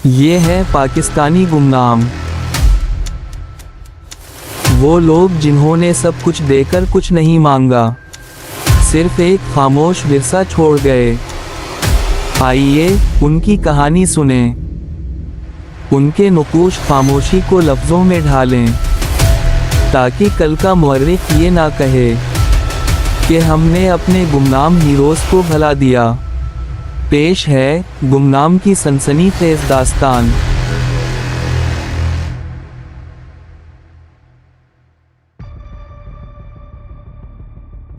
ये है पाकिस्तानी गुमनाम। वो लोग जिन्होंने सब कुछ देकर कुछ नहीं मांगा, सिर्फ एक खामोश विरसा छोड़ गए। आइए उनकी कहानी सुने, उनके नुकूश खामोशी को लफ्ज़ों में ढालें, ताकि कल का मुअर्रिख ये ना कहे कि हमने अपने गुमनाम हीरोज़ को भला दिया। पेश है गुमनाम की सनसनीखेज़ दास्तान।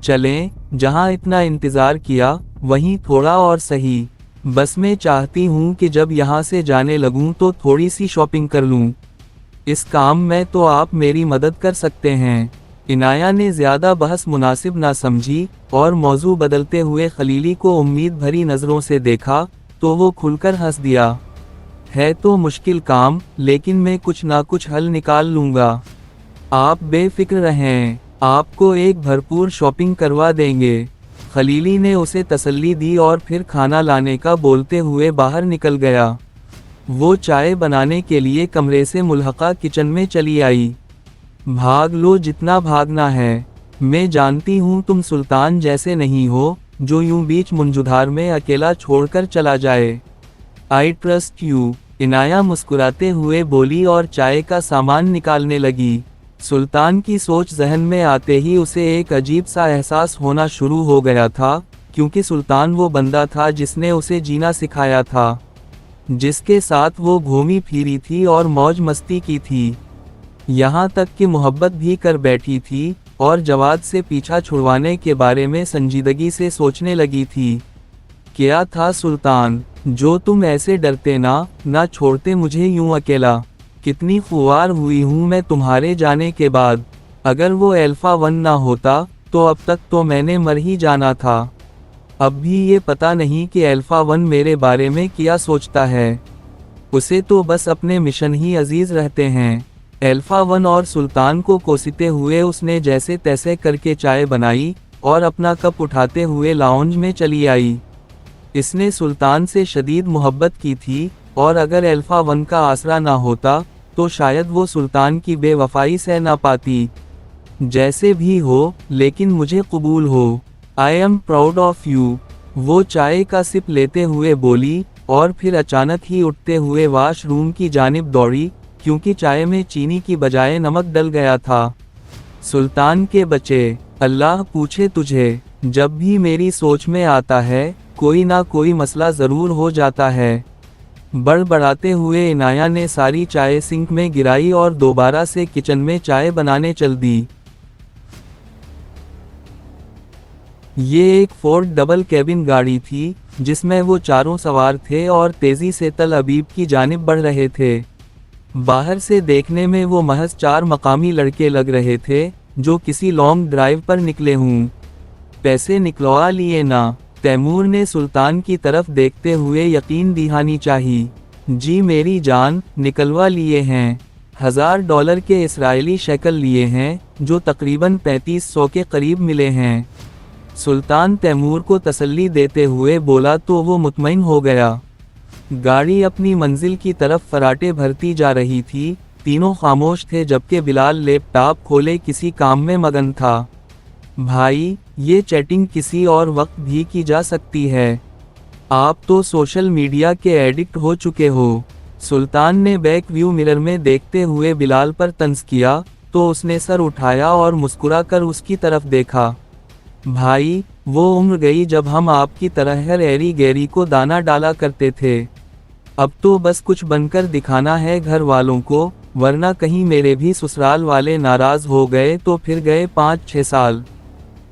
चलें, जहां इतना इंतज़ार किया वहीं थोड़ा और सही। बस मैं चाहती हूं कि जब यहां से जाने लगूं तो थोड़ी सी शॉपिंग कर लूं। इस काम में तो आप मेरी मदद कर सकते हैं। इनाया ने ज़्यादा बहस मुनासिब ना समझी और मौजू बदलते हुए खलीली को उम्मीद भरी नज़रों से देखा तो वो खुलकर हंस दिया। है तो मुश्किल काम, लेकिन मैं कुछ ना कुछ हल निकाल लूँगा। आप बेफिक्र रहें, आपको एक भरपूर शॉपिंग करवा देंगे। खलीली ने उसे तसल्ली दी और फिर खाना लाने का बोलते हुए बाहर निकल गया। वो चाय बनाने के लिए कमरे से मुल्हका किचन में चली आई। भाग लो जितना भागना है, मैं जानती हूँ तुम सुल्तान जैसे नहीं हो जो यूं बीच मुंजुधार में अकेला छोड़कर चला जाए। आई ट्रस्ट यू, इनाया मुस्कुराते हुए बोली और चाय का सामान निकालने लगी। सुल्तान की सोच जहन में आते ही उसे एक अजीब सा एहसास होना शुरू हो गया था, क्योंकि सुल्तान वो बंदा था जिसने उसे जीना सिखाया था, जिसके साथ वो घूमी फिरी थी और मौज मस्ती की थी, यहाँ तक कि मोहब्बत भी कर बैठी थी और जवाद से पीछा छुड़वाने के बारे में संजीदगी से सोचने लगी थी। क्या था सुल्तान, जो तुम ऐसे डरते ना छोड़ते मुझे यूं अकेला। कितनी खुआर हुई हूँ मैं तुम्हारे जाने के बाद। अगर वो अल्फा वन ना होता तो अब तक तो मैंने मर ही जाना था। अब भी ये पता नहीं कि अल्फा वन मेरे बारे में क्या सोचता है। उसे तो बस अपने मिशन ही अजीज रहते हैं। अल्फा वन और सुल्तान को कोसते हुए उसने जैसे तैसे करके चाय बनाई और अपना कप उठाते हुए लाउंज में चली आई। इसने सुल्तान से शदीद मोहब्बत की थी और अगर अल्फा वन का आसरा ना होता तो शायद वो सुल्तान की बेवफाई सह ना पाती। जैसे भी हो, लेकिन मुझे कबूल हो। I am proud of you, वो चाय का सिप लेते हुए बोली और फिर अचानक ही उठते हुए वाशरूम की जानिब दौड़ी, क्योंकि चाय में चीनी की बजाय नमक डल गया था। सुल्तान के बच्चे, अल्लाह पूछे तुझे, जब भी मेरी सोच में आता है कोई ना कोई मसला ज़रूर हो जाता है। बड़बड़ाते हुए इनाया ने सारी चाय सिंक में गिराई और दोबारा से किचन में चाय बनाने चल दी। ये एक फोर्ड डबल कैबिन गाड़ी थी जिसमें वो चारों सवार थे और तेज़ी से तल अबीब की जानिब बढ़ रहे थे। बाहर से देखने में वो महज 4 मकामी लड़के लग रहे थे जो किसी लॉन्ग ड्राइव पर निकले हों। पैसे निकलवा लिए ना, तैमूर ने सुल्तान की तरफ देखते हुए यकीन दिहानी चाही। जी मेरी जान, निकलवा लिए हैं। $1000 के इस्राएली शेकल लिए हैं, जो तकरीबन 3500 के करीब मिले हैं। सुल्तान तैमूर को तसल्ली देते हुए बोला तो वो मुतमईन हो गया। गाड़ी अपनी मंजिल की तरफ फराटे भरती जा रही थी। तीनों खामोश थे जबकि बिलाल लैपटॉप खोले किसी काम में मगन था। भाई, ये चैटिंग किसी और वक्त भी की जा सकती है। आप तो सोशल मीडिया के एडिक्ट हो चुके हो। सुल्तान ने बैक व्यू मिरर में देखते हुए बिलाल पर तंज किया तो उसने सर उठाया और मुस्कुरा कर उसकी तरफ देखा। भाई, वो उम्र गई जब हम आपकी तरह हर एरी गैरी को दाना डाला करते थे। अब तो बस कुछ बनकर दिखाना है घर वालों को, वरना कहीं मेरे भी ससुराल वाले नाराज हो गए तो फिर गए 5-6 साल।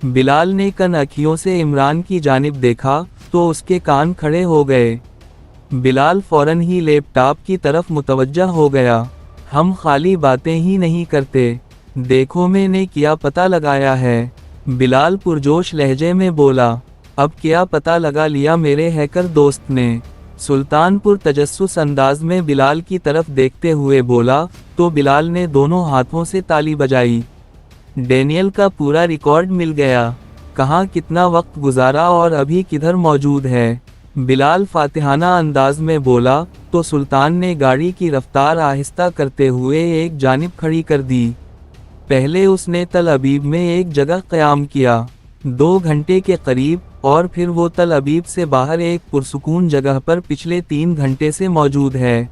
बिलाल ने कन अखियों से इमरान की जानिब देखा तो उसके कान खड़े हो गए। बिलाल फौरन ही लैपटॉप की तरफ मुतवज्जा हो गया। हम खाली बातें ही नहीं करते, देखो मैंने क्या पता लगाया है। बिलाल पुरजोश लहजे में बोला। अब क्या पता लगा लिया मेरे हैकर दोस्त ने? सुल्तान पुरतजस्सुस अंदाज में बिलाल की तरफ देखते हुए बोला तो बिलाल ने दोनों हाथों से ताली बजाई। डेनियल का पूरा रिकॉर्ड मिल गया। कहाँ कितना वक्त गुजारा और अभी किधर मौजूद है। बिलाल फातिहाना अंदाज में बोला, तो सुल्तान ने गाड़ी की रफ्तार आहिस्ता करते हुए एक जानिब खड़ी कर दी। पहले उसने तल अबीब में एक जगह क़याम किया, 2 घंटे के करीब, और फिर वो तल अबीब से बाहर एक पुरसुकून जगह पर पिछले 3 घंटे से मौजूद है।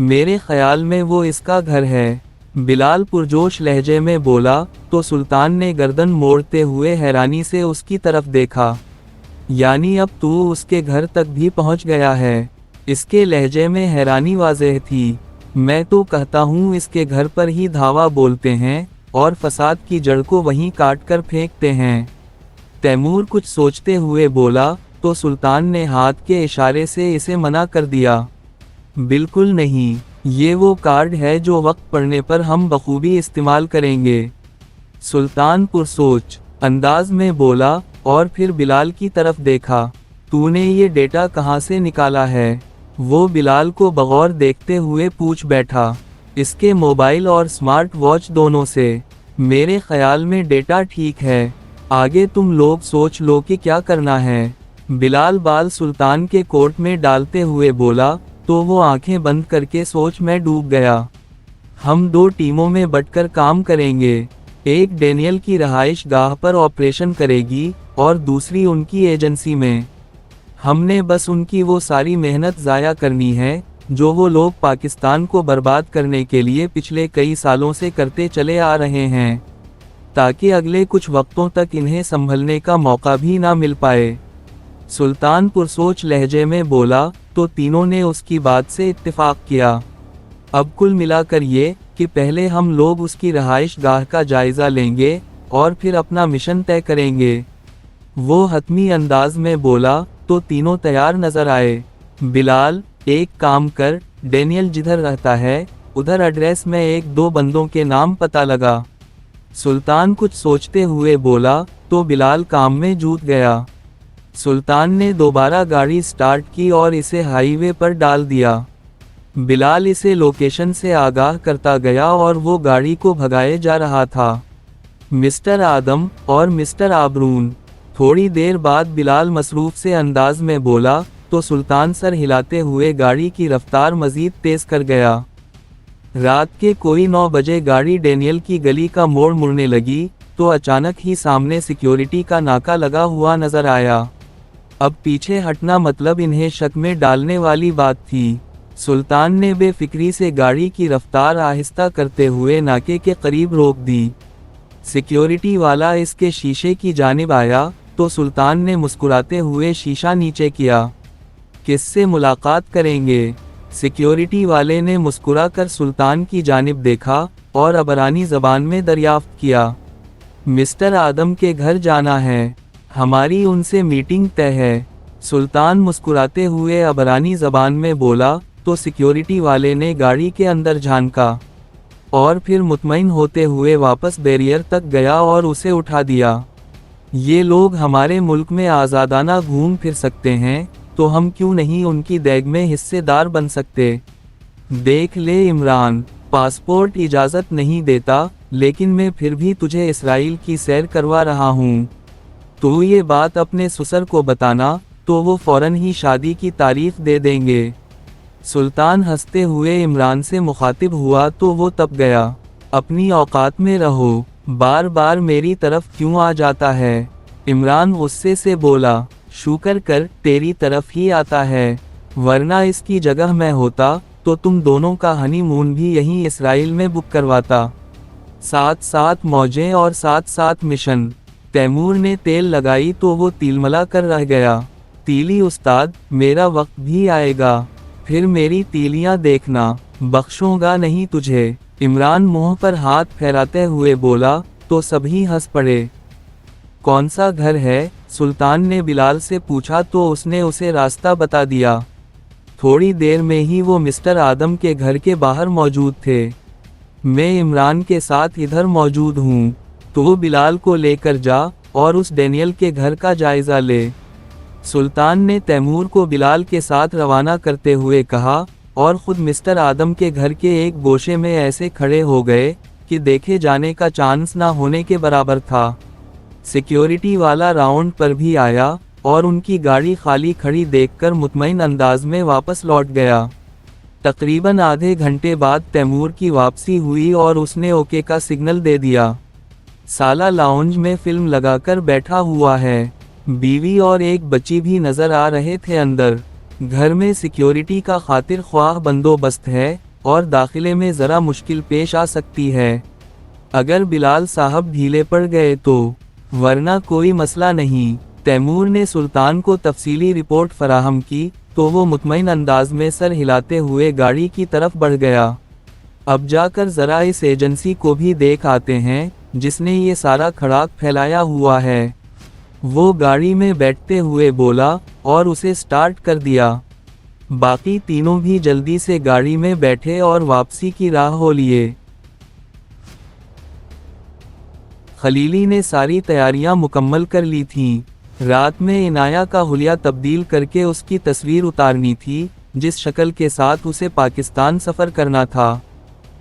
मेरे ख्याल में वो इसका घर है। बिलाल पुरजोश लहजे में बोला, तो सुल्तान ने गर्दन मोड़ते हुए हैरानी से उसकी तरफ देखा। यानी अब तू उसके घर तक भी पहुंच गया है। इसके लहजे में हैरानी वाज़ेह थी। मैं तो कहता हूँ इसके घर पर ही धावा बोलते हैं और फसाद की जड़ को वहीं काट कर फेंकते हैं। तैमूर कुछ सोचते हुए बोला, तो सुल्तान ने हाथ के इशारे से इसे मना कर दिया। बिल्कुल नहीं, ये वो कार्ड है जो वक्त पड़ने पर हम बखूबी इस्तेमाल करेंगे। सुल्तान पुरसोच अंदाज में बोला, और फिर बिलाल की तरफ देखा। तूने ये डेटा कहाँ से निकाला है? वो बिलाल को बगौर देखते हुए पूछ बैठा। इसके मोबाइल और स्मार्ट वॉच दोनों से। मेरे ख्याल में डेटा ठीक है, आगे तुम लोग सोच लो कि क्या करना है। बिलाल बाल सुल्तान के कोट में डालते हुए बोला, तो वो आंखें बंद करके सोच में डूब गया। हम 2 टीमों में बंटकर काम करेंगे। एक डेनियल की रहाइश गाह पर ऑपरेशन करेगी और दूसरी उनकी एजेंसी में। हमने बस उनकी वो सारी मेहनत ज़ाया करनी है जो वो लोग पाकिस्तान को बर्बाद करने के लिए पिछले कई सालों से करते चले आ रहे हैं, ताकि अगले कुछ वक्तों तक इन्हें संभलने का मौका भी ना मिल पाए। सुल्तान पुरसोच लहजे में बोला, तो तीनों ने उसकी बात से इत्तेफाक किया। अब कुल मिलाकर ये कि पहले हम लोग उसकी रहाइश गाह का जायज़ा लेंगे और फिर अपना मिशन तय करेंगे। वो हतमी अंदाज में बोला, तो तीनों तैयार नजर आए। बिलाल, एक काम कर, डेनियल जिधर रहता है उधर एड्रेस में 1-2 बंदों के नाम पता लगा। सुल्तान कुछ सोचते हुए बोला, तो बिलाल काम में जुट गया। सुल्तान ने दोबारा गाड़ी स्टार्ट की और इसे हाईवे पर डाल दिया। बिलाल इसे लोकेशन से आगाह करता गया और वो गाड़ी को भगाए जा रहा था। मिस्टर आदम और मिस्टर आबरून। थोड़ी देर बाद बिलाल मसरूफ से अंदाज में बोला, तो सुल्तान सर हिलाते हुए गाड़ी की रफ्तार मजीद तेज कर गया। रात के कोई 9 बजे गाड़ी डेनियल की गली का मोड़ मुड़ने लगी, तो अचानक ही सामने सिक्योरिटी का नाका लगा हुआ नजर आया। अब पीछे हटना मतलब इन्हें शक में डालने वाली बात थी। सुल्तान ने बेफिक्री से गाड़ी की रफ्तार आहिस्ता करते हुए नाके के करीब रोक दी। सिक्योरिटी वाला इसके शीशे की जानिब आया, तो सुल्तान ने मुस्कुराते हुए शीशा नीचे किया। किससे मुलाकात करेंगे? सिक्योरिटी वाले ने मुस्कुराकर सुल्तान की जानिब देखा और अबरानी ज़बान में दरियाफ्त किया। मिस्टर आदम के घर जाना है, हमारी उनसे मीटिंग तय है। सुल्तान मुस्कुराते हुए अबरानी ज़बान में बोला, तो सिक्योरिटी वाले ने गाड़ी के अंदर झांका और फिर मुतमईन होते हुए वापस बैरियर तक गया और उसे उठा दिया। ये लोग हमारे मुल्क में आज़ादाना घूम फिर सकते हैं, तो हम क्यों नहीं उनकी दैग में हिस्सेदार बन सकते? देख ले इमरान, पासपोर्ट इजाज़त नहीं देता, लेकिन मैं फिर भी तुझे इसराइल की सैर करवा रहा हूँ। तो ये बात अपने ससुर को बताना, तो वो फ़ौरन ही शादी की तारीख दे देंगे। सुल्तान हंसते हुए इमरान से मुखातिब हुआ, तो वो तप गया। अपनी औकात में रहो, बार बार मेरी तरफ क्यों आ जाता है? इमरान गुस्से से बोला, शुक्र कर तेरी तरफ ही आता है, वरना इसकी जगह मैं होता तो तुम दोनों का हनीमून भी यहीं इसराइल में बुक करवाता। 7-7 मौजें और 7-7 मिशन। तैमूर ने तेल लगाई तो वो तिलमिला कर रह गया। तीली उस्ताद, मेरा वक्त भी आएगा, फिर मेरी तीलियां देखना, बख्शूंगा नहीं तुझे। इमरान मुंह पर हाथ फेराते हुए बोला, तो सभी हंस पड़े। कौन सा घर है? सुल्तान ने बिलाल से पूछा, तो उसने उसे रास्ता बता दिया। थोड़ी देर में ही वो मिस्टर आदम के घर के बाहर मौजूद थे। मैं इमरान के साथ इधर मौजूद हूँ, तो बिलाल को लेकर जा और उस डेनियल के घर का जायज़ा ले। सुल्तान ने तैमूर को बिलाल के साथ रवाना करते हुए कहा और ख़ुद मिस्टर आदम के घर के एक गोशे में ऐसे खड़े हो गए कि देखे जाने का चांस ना होने के बराबर था। सिक्योरिटी वाला राउंड पर भी आया और उनकी गाड़ी खाली खड़ी देखकर मुतमईन अंदाज में वापस लौट गया। तकरीबन आधे घंटे बाद तैमूर की वापसी हुई और उसने ओके का सिग्नल दे दिया। साला लाउंज में फिल्म लगाकर बैठा हुआ है। बीवी और एक बच्ची भी नजर आ रहे थे अंदर। घर में सिक्योरिटी का खातिर ख्वाह बंदोबस्त है और दाखिले में ज़रा मुश्किल पेश आ सकती है। अगर बिलाल साहब ढीले पड़ गए तो, वरना कोई मसला नहीं। तैमूर ने सुल्तान को तफसीली रिपोर्ट फराहम की तो वो मुतमईन अंदाज में सर हिलाते हुए गाड़ी की तरफ बढ़ गया। अब जाकर ज़रा इस एजेंसी को भी देख आते हैं जिसने ये सारा खड़ाक फैलाया हुआ है। वो गाड़ी में बैठते हुए बोला और उसे स्टार्ट कर दिया। बाकी तीनों भी जल्दी से गाड़ी में बैठे और वापसी की राह हो लिए। खलीली ने सारी तैयारियां मुकम्मल कर ली थीं। रात में इनाया का हुलिया तब्दील करके उसकी तस्वीर उतारनी थी, जिस शक्ल के साथ उसे पाकिस्तान सफ़र करना था।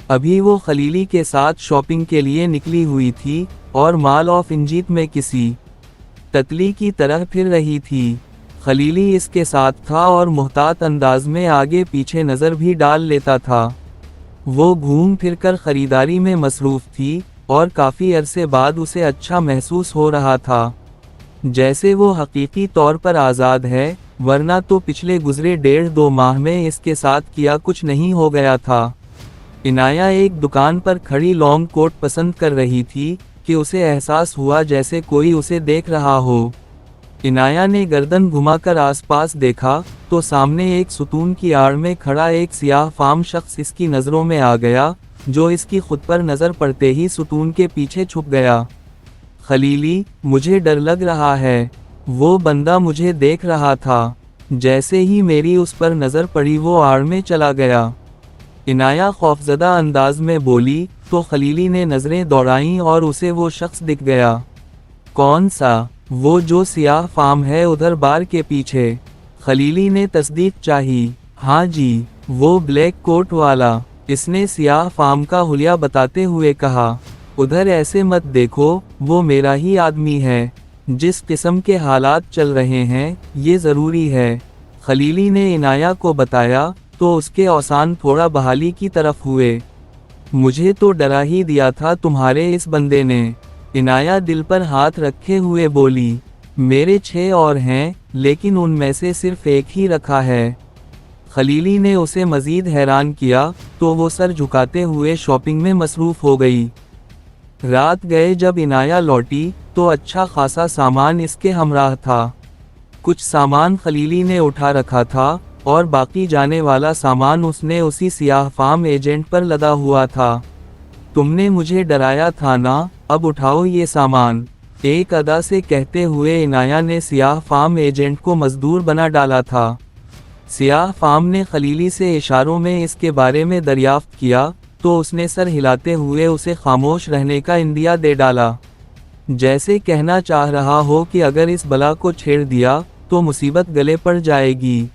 अभी वो खलीली के साथ शॉपिंग के लिए निकली हुई थी और माल ऑफ इंजीत में किसी ततली की तरह फिर रही थी। खलीली इसके साथ था और मुहतात अंदाज में आगे पीछे नज़र भी डाल लेता था। वो घूम फिरकर ख़रीदारी में मसरूफ़ थी और काफ़ी अरसे बाद उसे अच्छा महसूस हो रहा था, जैसे वो हकीकी तौर पर आज़ाद है, वरना तो पिछले गुज़रे 1.5-2 माह में इसके साथ किया कुछ नहीं हो गया था। इनाया एक दुकान पर खड़ी लॉन्ग कोट पसंद कर रही थी कि उसे एहसास हुआ जैसे कोई उसे देख रहा हो। इनाया ने गर्दन घुमाकर आसपास देखा तो सामने एक सुतून की आड़ में खड़ा एक सियाह फाम शख्स इसकी नज़रों में आ गया, जो इसकी खुद पर नज़र पड़ते ही सुतून के पीछे छुप गया। खलीली, मुझे डर लग रहा है। वो बंदा मुझे देख रहा था। जैसे ही मेरी उस पर नज़र पड़ी वो आड़ में चला गया। इनाया खौफजदा अंदाज में बोली तो खलीली ने नज़रें दौड़ाईं और उसे वो शख्स दिख गया। कौन सा? वो जो सियाह फाम है उधर बार के पीछे। खलीली ने तस्दीक चाही। हाँ जी, वो ब्लैक कोट वाला। इसने सियाह फाम का हुलिया बताते हुए कहा। उधर ऐसे मत देखो, वो मेरा ही आदमी है। जिस किस्म के हालात चल रहे हैं ये ज़रूरी है। खलीली ने इनाया को बताया तो उसके औसान थोड़ा बहाली की तरफ हुए। मुझे तो डरा ही दिया था तुम्हारे इस बंदे ने। इनाया दिल पर हाथ रखे हुए बोली। मेरे 6 और हैं, लेकिन उनमें से सिर्फ एक ही रखा है। खलीली ने उसे मज़ीद हैरान किया तो वो सर झुकाते हुए शॉपिंग में मसरूफ़ हो गई। रात गए जब इनाया लौटी तो अच्छा खासा सामान इसके हमराह था। कुछ सामान खलीली ने उठा रखा था और बाकी जाने वाला सामान उसने उसी सियाह फाम एजेंट पर लदा हुआ था। तुमने मुझे डराया था ना, अब उठाओ ये सामान, एक अदा से कहते हुए इनाया ने सियाह फाम एजेंट को मजदूर बना डाला था। सियाह फाम ने खलीली से इशारों में इसके बारे में दरियाफ्त किया तो उसने सर हिलाते हुए उसे खामोश रहने का इंदिया दे डाला, जैसे कहना चाह रहा हो कि अगर इस बला को छेड़ दिया तो मुसीबत गले पड़ जाएगी।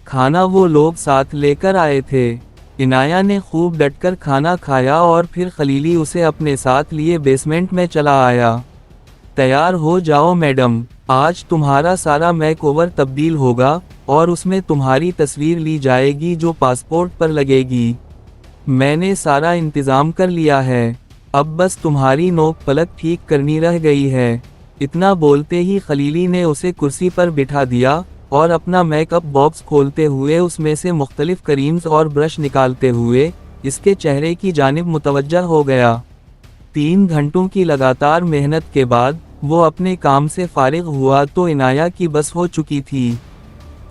खाना वो लोग साथ लेकर आए थे। इनाया ने खूब डटकर खाना खाया और फिर खलीली उसे अपने साथ लिए बेसमेंट में चला आया। तैयार हो जाओ मैडम, आज तुम्हारा सारा मेकओवर तब्दील होगा और उसमें तुम्हारी तस्वीर ली जाएगी जो पासपोर्ट पर लगेगी। मैंने सारा इंतज़ाम कर लिया है, अब बस तुम्हारी नोक पलक ठीक करनी रह गई है। इतना बोलते ही खलीली ने उसे कुर्सी पर बिठा दिया और अपना मेकअप बॉक्स खोलते हुए उसमें से मुख्तलिफ क्रीम्स और ब्रश निकालते हुए इसके चेहरे की जानिब मुतवज्जा हो गया। 3 घंटों की लगातार मेहनत के बाद वो अपने काम से फारिग हुआ तो इनाया की बस हो चुकी थी।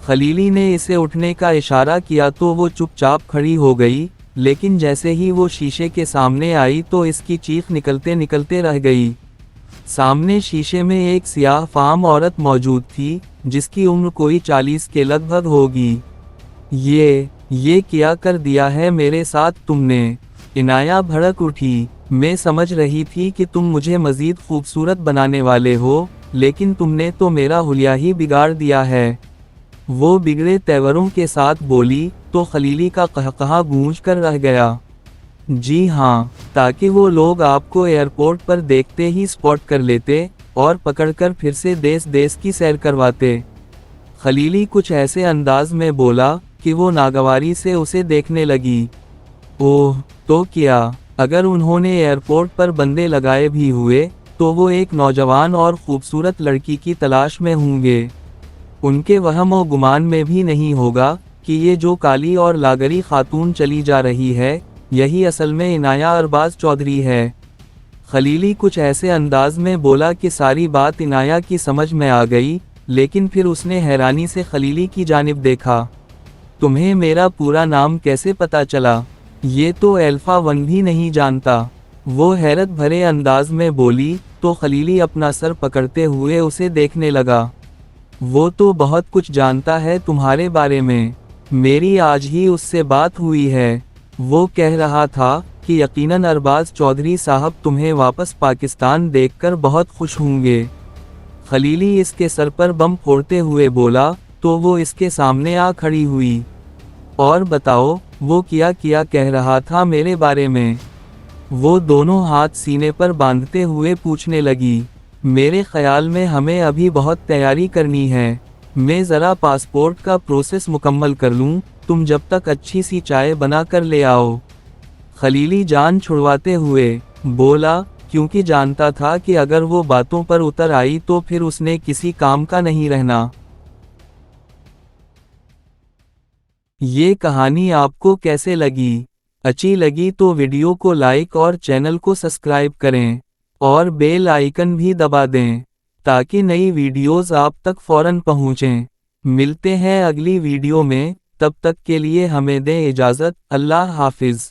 खलीली ने इसे उठने का इशारा किया तो वो चुपचाप खड़ी हो गई, लेकिन जैसे ही वो शीशे के सामने आई तो इसकी चीख निकलते निकलते रह गई। सामने शीशे में एक सियाह फाम औरत मौजूद थी जिसकी उम्र कोई 40 के लगभग होगी। ये क्या कर दिया है मेरे साथ तुमने? इनाया भड़क उठी। मैं समझ रही थी कि तुम मुझे मज़ीद खूबसूरत बनाने वाले हो, लेकिन तुमने तो मेरा हुलिया ही बिगाड़ दिया है। वो बिगड़े तेवरों के साथ बोली तो खलीली का कहकहा गूंज कर रह गया। जी हाँ, ताकि वो लोग आपको एयरपोर्ट पर देखते ही स्पॉट कर लेते, और पकड़कर फिर से देश देश की सैर करवाते। खलीली कुछ ऐसे अंदाज में बोला कि वो नागवारी से उसे देखने लगी। ओह, तो क्या अगर उन्होंने एयरपोर्ट पर बंदे लगाए भी हुए तो वो एक नौजवान और खूबसूरत लड़की की तलाश में होंगे। उनके वहम और गुमान में भी नहीं होगा कि ये जो काली और लागरी खातून चली जा रही है, यही असल में इनाया अरबाज चौधरी है। खलीली कुछ ऐसे अंदाज में बोला कि सारी बात इनाया की समझ में आ गई, लेकिन फिर उसने हैरानी से खलीली की जानिब देखा। तुम्हें मेरा पूरा नाम कैसे पता चला? ये तो अल्फा वन भी नहीं जानता, वो हैरत भरे अंदाज में बोली। तो खलीली अपना सर पकड़ते हुए उसे देखने लगा। वो तो बहुत कुछ जानता है तुम्हारे बारे में, मेरी आज ही उससे बात हुई है। वो कह रहा था कि यकीनन अरबाज चौधरी साहब तुम्हें वापस पाकिस्तान देखकर बहुत खुश होंगे। खलीली इसके सर पर बम फोड़ते हुए बोला तो वो इसके सामने आ खड़ी हुई। और बताओ, वो क्या कह रहा था मेरे बारे में? वो दोनों हाथ सीने पर बांधते हुए पूछने लगी। मेरे ख्याल में हमें अभी बहुत तैयारी करनी है, मैं ज़रा पासपोर्ट का प्रोसेस मुकम्मल कर लूँ, तुम जब तक अच्छी सी चाय बना कर ले आओ। खलीली जान छुड़वाते हुए बोला, क्योंकि जानता था कि अगर वो बातों पर उतर आई तो फिर उसने किसी काम का नहीं रहना। ये कहानी आपको कैसे लगी? अच्छी लगी तो वीडियो को लाइक और चैनल को सब्सक्राइब करें और बेल आइकन भी दबा दें ताकि नई वीडियोस आप तक फौरन पहुंचें। मिलते हैं अगली वीडियो में, तब तक के लिए हमें दें इजाज़त। अल्लाह हाफिज़।